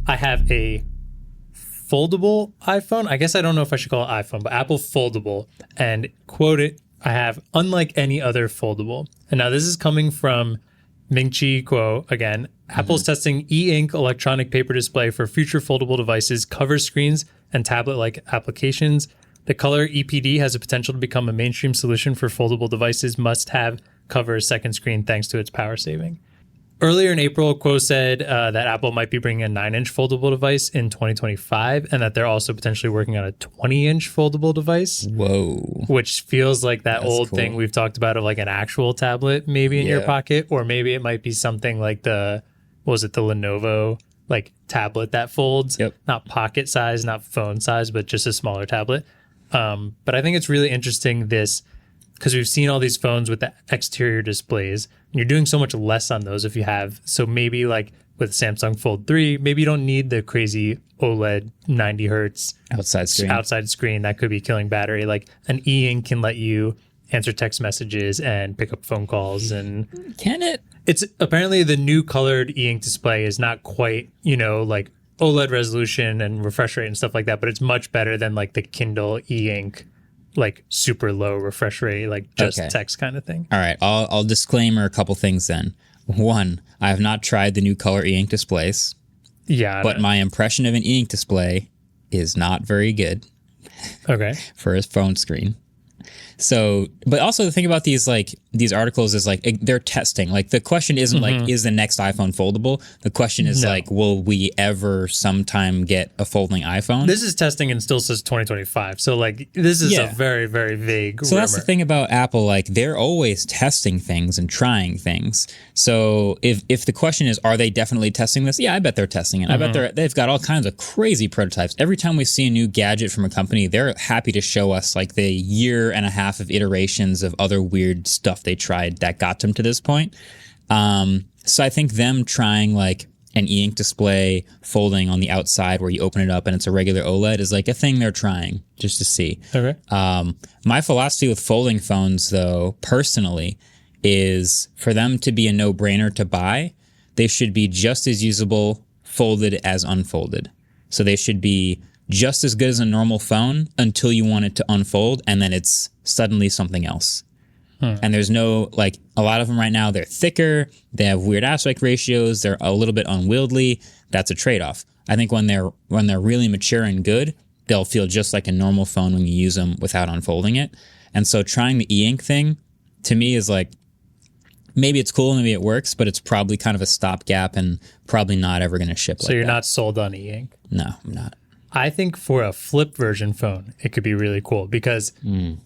I have a foldable iPhone. I guess I don't know if I should call it iPhone, but Apple Foldable. And quote it, I have unlike any other foldable. And now this is coming from Ming-Chi Kuo again. Apple's testing e-ink electronic paper display for future foldable devices, cover screens, and tablet-like applications. The color EPD has the potential to become a mainstream solution for foldable devices must-have cover second screen thanks to its power saving. Earlier in April, Kuo said that Apple might be bringing a 9-inch foldable device in 2025, and that they're also potentially working on a 20-inch foldable device. Whoa. Which feels like that That's old cool. thing we've talked about of like an actual tablet maybe in your pocket, or maybe it might be something like the Lenovo like tablet that folds, not pocket size, not phone size, but just a smaller tablet. But I think it's really interesting because we've seen all these phones with the exterior displays, and you're doing so much less on those if you have. So maybe like with Samsung Fold 3, maybe you don't need the crazy OLED 90 hertz outside screen that could be killing battery. Like an e-ink can let you answer text messages and pick up phone calls. And can it? It's apparently the new colored e-ink display is not quite, like OLED resolution and refresh rate and stuff like that, but it's much better than like the Kindle e-ink, like super low refresh rate, like just text kind of thing. All right. I'll disclaimer a couple things then. One, I have not tried the new color e-ink displays. Yeah. But my impression of an e-ink display is not very good. Okay. For a phone screen. So, but also the thing about these articles is like they're testing. Like the question isn't like, is the next iPhone foldable? The question is like, will we ever sometime get a folding iPhone? This is testing and still says 2025. So like this is a very, very vague rumor. That's the thing about Apple. Like they're always testing things and trying things. So if the question is, are they definitely testing this? Yeah, I bet they're testing it. I bet they've got all kinds of crazy prototypes. Every time we see a new gadget from a company, they're happy to show us like the year and a half of iterations of other weird stuff they tried that got them to this point. So I think them trying like an e-ink display folding on the outside where you open it up and it's a regular OLED is like a thing they're trying just to see. Okay. My philosophy with folding phones, though, personally, is for them to be a no-brainer to buy, they should be just as usable folded as unfolded. So they should be just as good as a normal phone until you want it to unfold, and then it's suddenly something else. And there's no, like, a lot of them right now, they're thicker, they have weird aspect ratios, they're a little bit unwieldy. That's a trade-off. I think when they're really mature and good, they'll feel just like a normal phone when you use them without unfolding it. And so trying the e-ink thing, to me, is like, maybe it's cool, maybe it works, but it's probably kind of a stopgap and probably not ever going to ship So you're not sold on e-ink? No, I'm not. I think for a flip version phone, it could be really cool because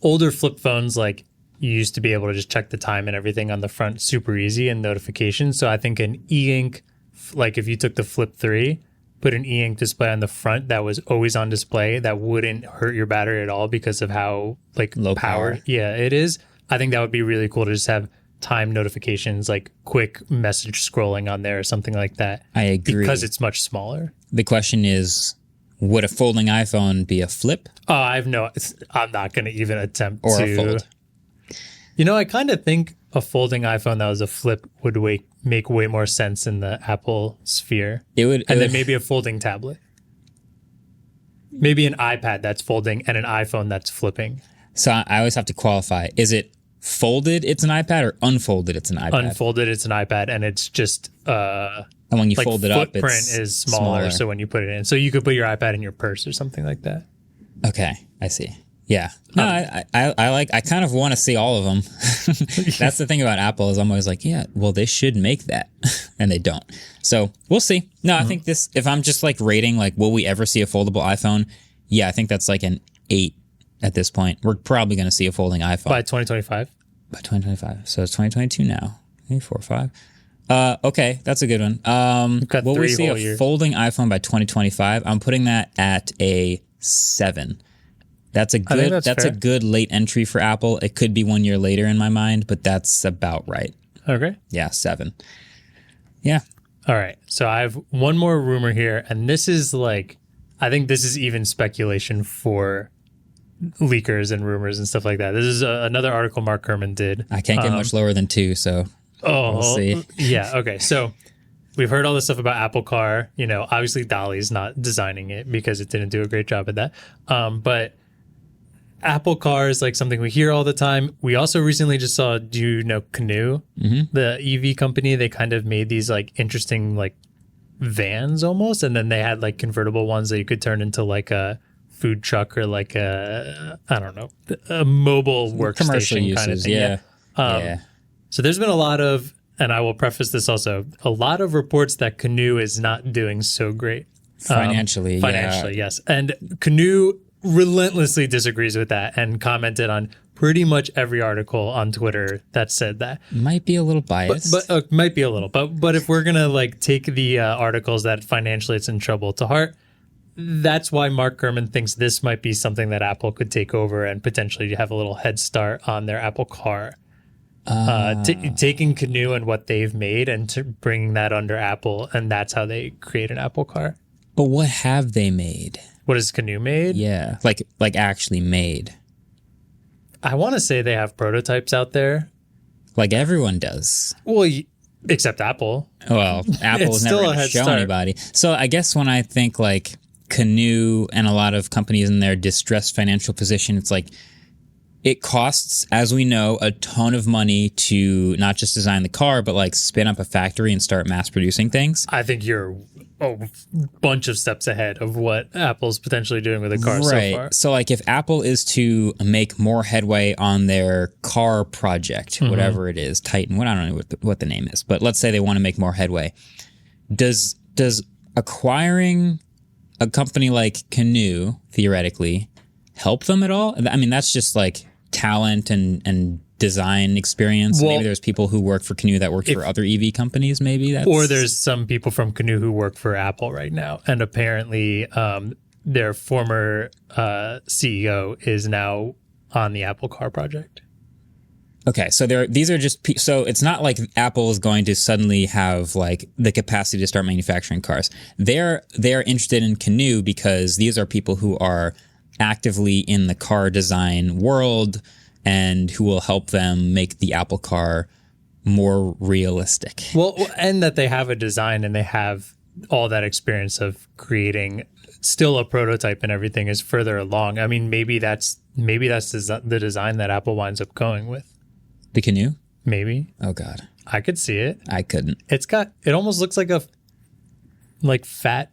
older flip phones, like you used to be able to just check the time and everything on the front super easy and notifications. So I think an e-ink, like if you took the Flip 3, put an e-ink display on the front that was always on display, that wouldn't hurt your battery at all because of how like low power. Yeah, it is. I think that would be really cool to just have time notifications, like quick message scrolling on there or something like that. I agree. Because it's much smaller. The question is, would a folding iPhone be a flip? I'm not going to even attempt or to. a fold. I kind of think a folding iPhone that was a flip would make way more sense in the Apple sphere. Then maybe a folding tablet. Maybe an iPad that's folding and an iPhone that's flipping. So I always have to qualify. Is it folded, it's an iPad, or unfolded, it's an iPad? Unfolded, it's an iPad, and it's just... and when you fold it up, it's footprint is smaller, so when you put it in. So you could put your iPad in your purse or something like that. Okay, I see. Yeah. No, I kind of want to see all of them. That's the thing about Apple is I'm always like, yeah, well, they should make that. And they don't. So we'll see. No, I think this, if I'm just like rating, like, will we ever see a foldable iPhone? Yeah, I think that's like an 8 at this point. We're probably going to see a folding iPhone. By 2025? By 2025. So it's 2022 now. Maybe 4 or 5. Okay, that's a good one. Will we see a folding iPhone by 2025? I'm putting that at a 7. That's a good late entry for Apple. It could be 1 year later in my mind, but that's about right. Okay. Yeah, 7. Yeah. All right. So I have one more rumor here, and this is like, I think this is even speculation for leakers and rumors and stuff like that. This is another article Mark Gurman did. I can't get much lower than 2, so we'll see. Yeah. Okay. So we've heard all this stuff about Apple Car. You know, obviously Dolly's not designing it because it didn't do a great job at that. But Apple Car is like something we hear all the time. We also recently just saw, do you know Canoo, the EV company? They kind of made these like interesting like vans almost, and then they had like convertible ones that you could turn into like a food truck or like a, I don't know, a mobile workstation kind of thing. Yeah. So there's been a lot of, and I will preface this also, a lot of reports that Canoo is not doing so great. Financially, yes. And Canoo relentlessly disagrees with that and commented on pretty much every article on Twitter that said that. Might be a little biased. But might be a little. But if we're going to like take the articles that financially it's in trouble to heart, that's why Mark Gurman thinks this might be something that Apple could take over and potentially have a little head start on their Apple Car. Taking Canoo and what they've made and bringing that under Apple, and that's how they create an Apple Car. But what have they made? What has Canoo made? Yeah, like actually made. I want to say they have prototypes out there. Like everyone does. Well, except Apple. Well, Apple is never going to show anybody. So I guess when I think like Canoo and a lot of companies in their distressed financial position, it's like it costs, as we know, a ton of money to not just design the car, but like spin up a factory and start mass producing things. I think you're a bunch of steps ahead of what Apple's potentially doing with the car so far. So like if Apple is to make more headway on their car project, whatever it is, Titan, I don't know what the name is, but let's say they want to make more headway. Does acquiring a company like Canoo theoretically help them at all? I mean, that's just like talent and design experience. Well, maybe there's people who work for Canoo that work for other EV companies. Maybe or there's some people from Canoo who work for Apple right now, and apparently their former CEO is now on the Apple Car project. Okay, so these are just so it's not like Apple is going to suddenly have like the capacity to start manufacturing cars. They're interested in Canoo because these are people who are actively in the car design world and who will help them make the Apple Car more realistic. Well, and that they have a design and they have all that experience of creating still a prototype and everything is further along. I mean, maybe that's the design that Apple winds up going with. The Canoo? Maybe. Oh, God. I could see it. I couldn't. It almost looks like a fat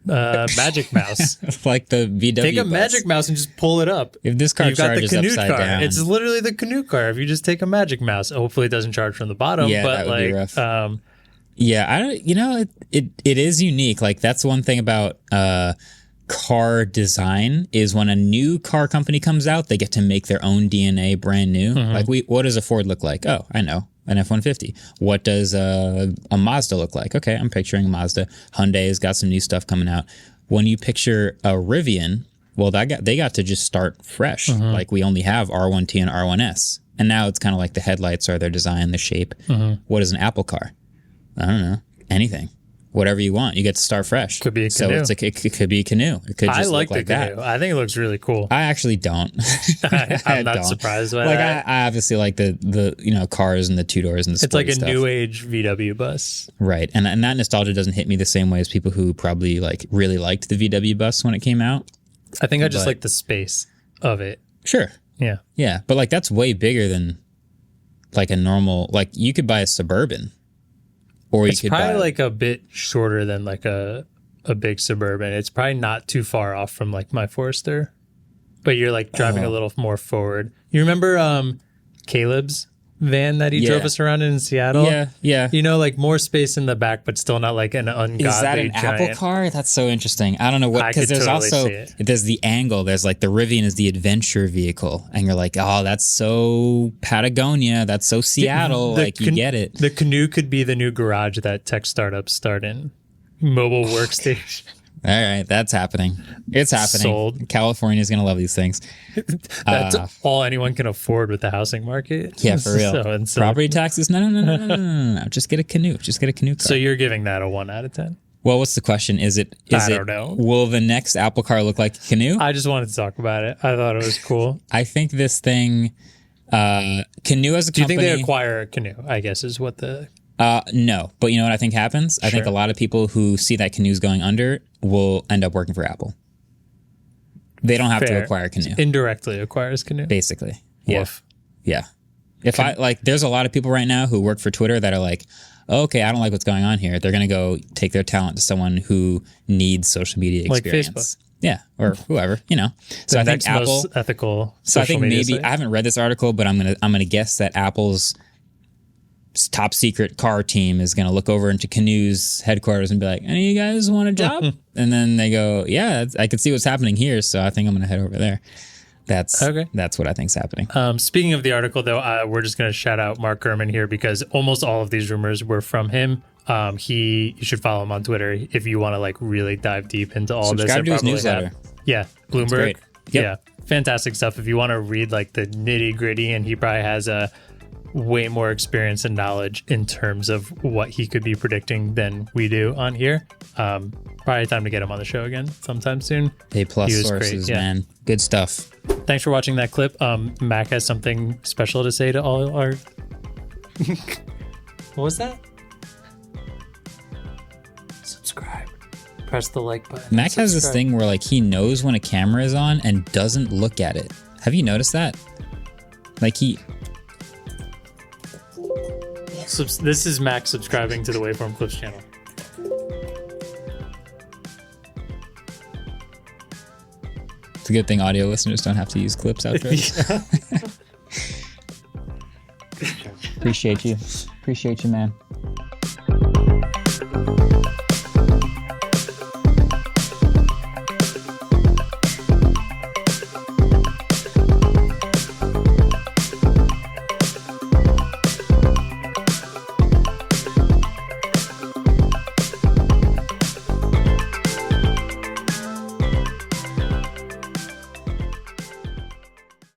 Magic Mouse. Like the VW Take a bus. Magic Mouse and just pull it up. If this car charges upside down. It's literally the Canoo car. If you just take a Magic Mouse, hopefully it doesn't charge from the bottom. Yeah, but that would be rough. It is unique. Like that's one thing about car design is when a new car company comes out, they get to make their own DNA brand new. Like what does a Ford look like? Oh, I know. An F-150. What does a Mazda look like? Okay, I'm picturing a Mazda. Hyundai's got some new stuff coming out. When you picture a Rivian, well, they got to just start fresh. Like we only have R1T and R1S. And now it's kind of like the headlights are their design, the shape. What is an Apple car? I don't know. Anything. Whatever you want. You get to start fresh. Could be a Canoo. So it could be a Canoo. It could just I like look like the Canoo. that. I think it looks really cool. I actually don't. I'm not surprised by that. I obviously like the cars and the two doors and the sporty It's like a stuff. new age VW bus. Right. And that nostalgia doesn't hit me the same way as people who probably like really liked the VW bus when it came out. I think I just like the space of it. Sure. Yeah. Yeah. But like that's way bigger than like a normal, like you could buy a Suburban. Or it's probably like a bit shorter than like a big Suburban. It's probably not too far off from like my Forester, but you're like driving a little more forward. You remember Caleb's van that he drove us around in Seattle? Yeah. You know, like more space in the back, but still not like an ungodly Is that an giant Apple car? That's so interesting. I don't know what, because there's there's the angle. There's like the Rivian is the adventure vehicle, and you're like, oh, that's so Patagonia. That's so Seattle. You get it. The Canoo could be the new garage that tech startups start in. Mobile workstation. All right, that's happening. It's happening. Sold. California's going to love these things. That's all anyone can afford with the housing market. Yeah, for real. Property taxes? No. Just get a Canoo. Just get a Canoo car. So you're giving that a 1 out of 10? Well, what's the question? I don't know. Will the next Apple car look like a Canoo? I just wanted to talk about it. I thought it was cool. I think this thing, Canoo as a company... Do you think they acquire a Canoo, I guess, is what the No, but you know what I think happens? I think a lot of people who see that Canoe's going under will end up working for Apple. They don't have to acquire Canoe. Indirectly acquires Canoe. Basically. Yeah. Woof. Yeah. There's a lot of people right now who work for Twitter that are like, oh, okay, I don't like what's going on here. They're going to go take their talent to someone who needs social media experience. Like Facebook. Yeah, or whoever, you know. So I think Apple, most ethical. So I think maybe site. I haven't read this article, but I'm gonna guess that Apple's top secret car team is gonna look over into Canoe's headquarters and be like, "Any of you guys want a job?" And then they go, "Yeah, I can see what's happening here, so I think I'm gonna head over there." That's what I think's happening. Speaking of the article, though, we're just going to shout out Mark Gurman here because almost all of these rumors were from him. You should follow him on Twitter if you want to like really dive deep into all this. Subscribe to his newsletter. Yeah, Bloomberg. Yep. Yeah, fantastic stuff. If you want to read like the nitty gritty, and he probably has a way more experience and knowledge in terms of what he could be predicting than we do on here. Probably time to get him on the show again sometime soon. A+ sources, man. Good stuff. Thanks for watching that clip. Mac has something special to say to all our... What was that? Subscribe. Press the like button. Mac has this thing where like he knows when a camera is on and doesn't look at it. Have you noticed that? Like he... This is Mac subscribing to the Waveform Clips channel. It's a good thing audio listeners don't have to use clips outros. Appreciate you, man.